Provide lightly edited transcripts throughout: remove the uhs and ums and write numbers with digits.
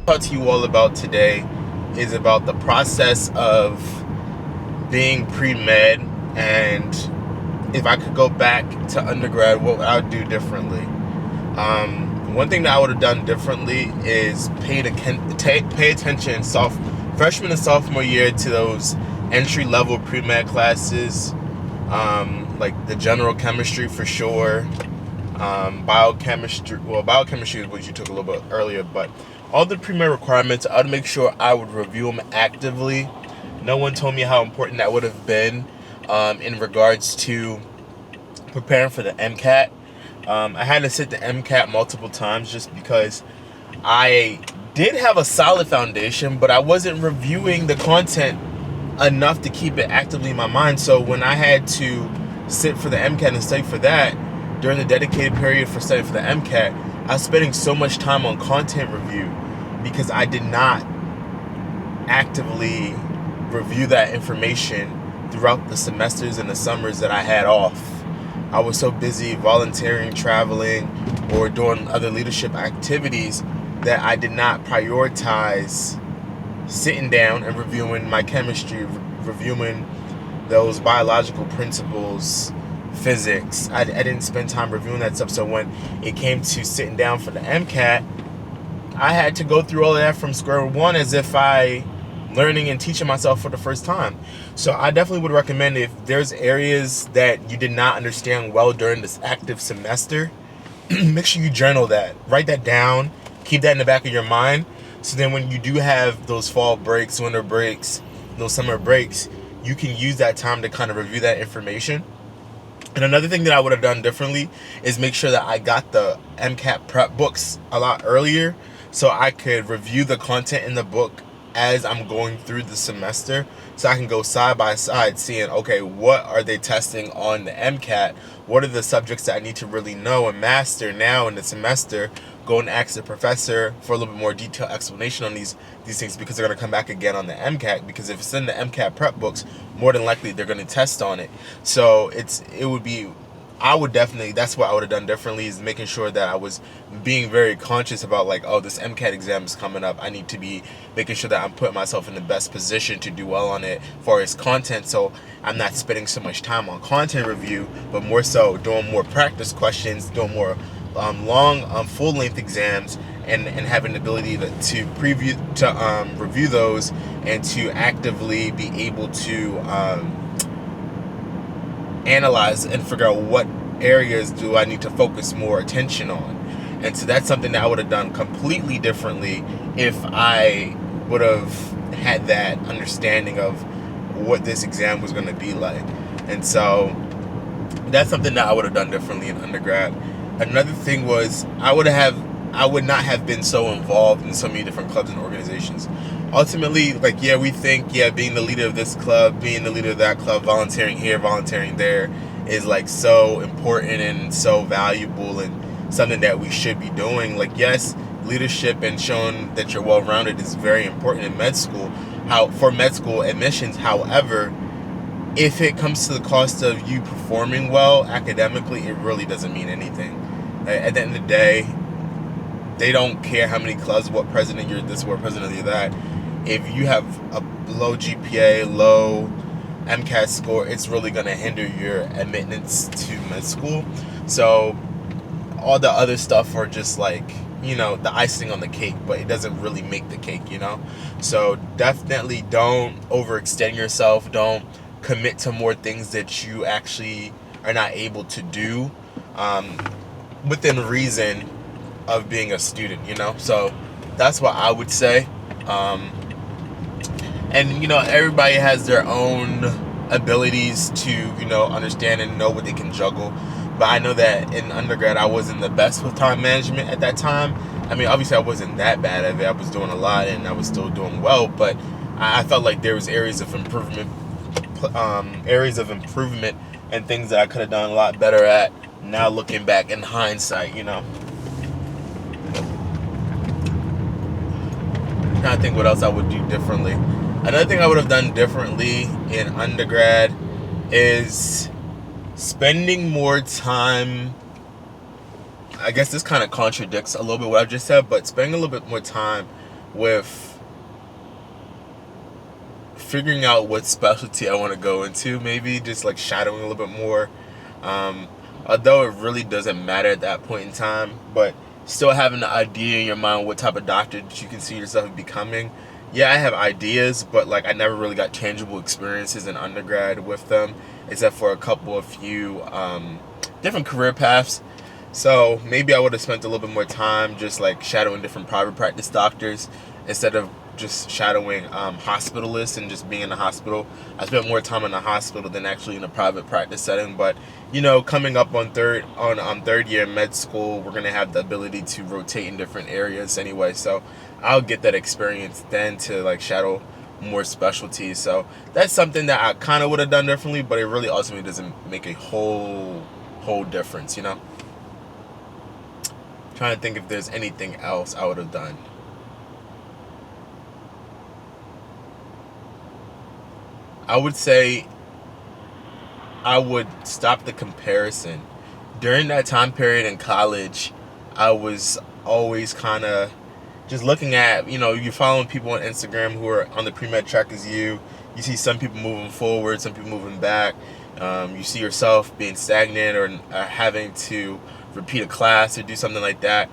Talk to you all about today is about the process of being pre-med, and if I could go back to undergrad, what I would do differently. One thing that I would have done differently is pay attention freshman and sophomore year to those entry-level pre-med classes, like the general chemistry for sure, biochemistry. Well, biochemistry is what you took a little bit earlier, but all the pre-med requirements, I would make sure I would review them actively. No one told me how important that would have been in regards to preparing for the MCAT. I had to sit the MCAT multiple times just because I did have a solid foundation, but I wasn't reviewing the content enough to keep it actively in my mind. So when I had to sit for the MCAT and study for that, during the dedicated period for studying for the MCAT, I was spending so much time on content review because I did not actively review that information throughout the semesters and the summers that I had off. I was so busy volunteering, traveling, or doing other leadership activities that I did not prioritize sitting down and reviewing my chemistry, reviewing those biological principles, physics. I didn't spend time reviewing that stuff. So when it came to sitting down for the MCAT, I had to go through all of that from square one as if I learning and teaching myself for the first time. So I definitely would recommend, if there's areas that you did not understand well during this active semester, make sure you journal that. Write that down. Keep that in the back of your mind. So then when you do have those fall breaks, winter breaks, those summer breaks, you can use that time to kind of review that information. And another thing that I would have done differently is make sure that I got the MCAT prep books a lot earlier so I could review the content in the book as I'm going through the semester, so I can go side by side seeing, okay, what are they testing on the MCAT? What are the subjects that I need to really know and master now in the semester? Go and ask the professor for a little bit more detailed explanation on these things, because they're going to come back again on the MCAT, because if it's in the MCAT prep books, more than likely they're going to test on it. So I would definitely, that's what I would have done differently, is making sure that I was being very conscious about, like, oh, this MCAT exam is coming up. I need to be making sure that I'm putting myself in the best position to do well on it for its content, so I'm not spending so much time on content review, but more so doing more practice questions, doing more long full-length exams, and having the ability to review those and to actively be able to analyze and figure out what areas do I need to focus more attention on. And so that's something that I would have done completely differently if I would have had that understanding of what this exam was going to be like. And so that's something that I would have done differently in undergrad. Another thing was I would not have been so involved in so many different clubs and organizations. Ultimately, we think, being the leader of this club, being the leader of that club, volunteering here, volunteering there is so important and so valuable and something that we should be doing. Yes, leadership and showing that you're well-rounded is very important in med school, for med school admissions. However, if it comes to the cost of you performing well academically, it really doesn't mean anything. At the end of the day, they don't care how many clubs, what president you're this, what president you're that. If you have a low GPA, low MCAT score, it's really going to hinder your admittance to med school. So all the other stuff are just the icing on the cake, but it doesn't really make the cake, So definitely don't overextend yourself. Don't commit to more things that you actually are not able to do within reason of being a student, So that's what I would say. And everybody has their own abilities to understand and know what they can juggle. But I know that in undergrad I wasn't the best with time management at that time. I mean, obviously I wasn't that bad at it. I was doing a lot and I was still doing well, but I felt like there was areas of improvement and things that I could have done a lot better at now looking back in hindsight. I'm trying to think what else I would do differently. Another thing I would have done differently in undergrad is spending more time. I guess this kind of contradicts a little bit what I just said, but spending a little bit more time with figuring out what specialty I want to go into, maybe just like shadowing a little bit more. Although it really doesn't matter at that point in time, but still having the idea in your mind what type of doctor that you can see yourself becoming. Yeah, I have ideas, but like I never really got tangible experiences in undergrad with them, except for a few different career paths. So maybe I would have spent a little bit more time just like shadowing different private practice doctors instead of just shadowing hospitalists and just being in the hospital. I spent more time in the hospital than actually in a private practice setting. But coming up on third year med school, we're gonna have the ability to rotate in different areas anyway. So I'll get that experience then to like shadow more specialties. So that's something that I kind of would have done differently, but it really ultimately doesn't make a whole difference. Trying to think if there's anything else I would have done. I would say I would stop the comparison. During that time period in college, I was always kind of just looking at, you're following people on Instagram who are on the pre-med track as you. You see some people moving forward, some people moving back. You see yourself being stagnant or having to repeat a class or do something like that.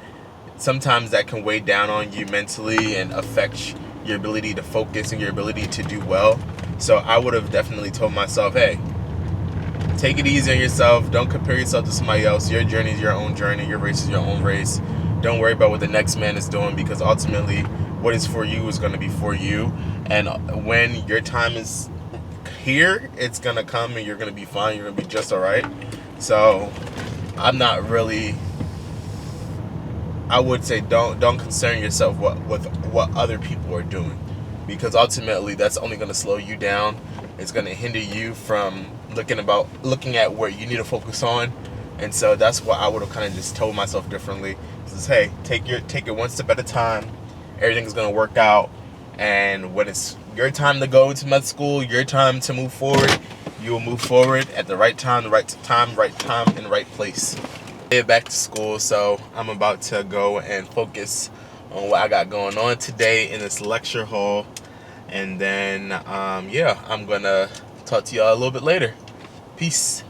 Sometimes that can weigh down on you mentally and affect your ability to focus and your ability to do well. So I would have definitely told myself, hey, take it easy on yourself. Don't compare yourself to somebody else. Your journey is your own journey. Your race is your own race. Don't worry about what the next man is doing, because ultimately what is for you is going to be for you. And when your time is here, it's going to come and you're going to be fine. You're going to be just all right. So I'm not really... I would say don't concern yourself with what other people are doing, because ultimately that's only going to slow you down. It's going to hinder you from looking at where you need to focus on. And so that's what I would have kind of just told myself differently. Says, hey, take it one step at a time. Everything's going to work out. And when it's your time to go into med school, your time to move forward, you will move forward at the right time, right time, in the right place. Head back to school, so I'm about to go and focus on what I got going on today in this lecture hall. And then, I'm going to talk to y'all a little bit later. Peace.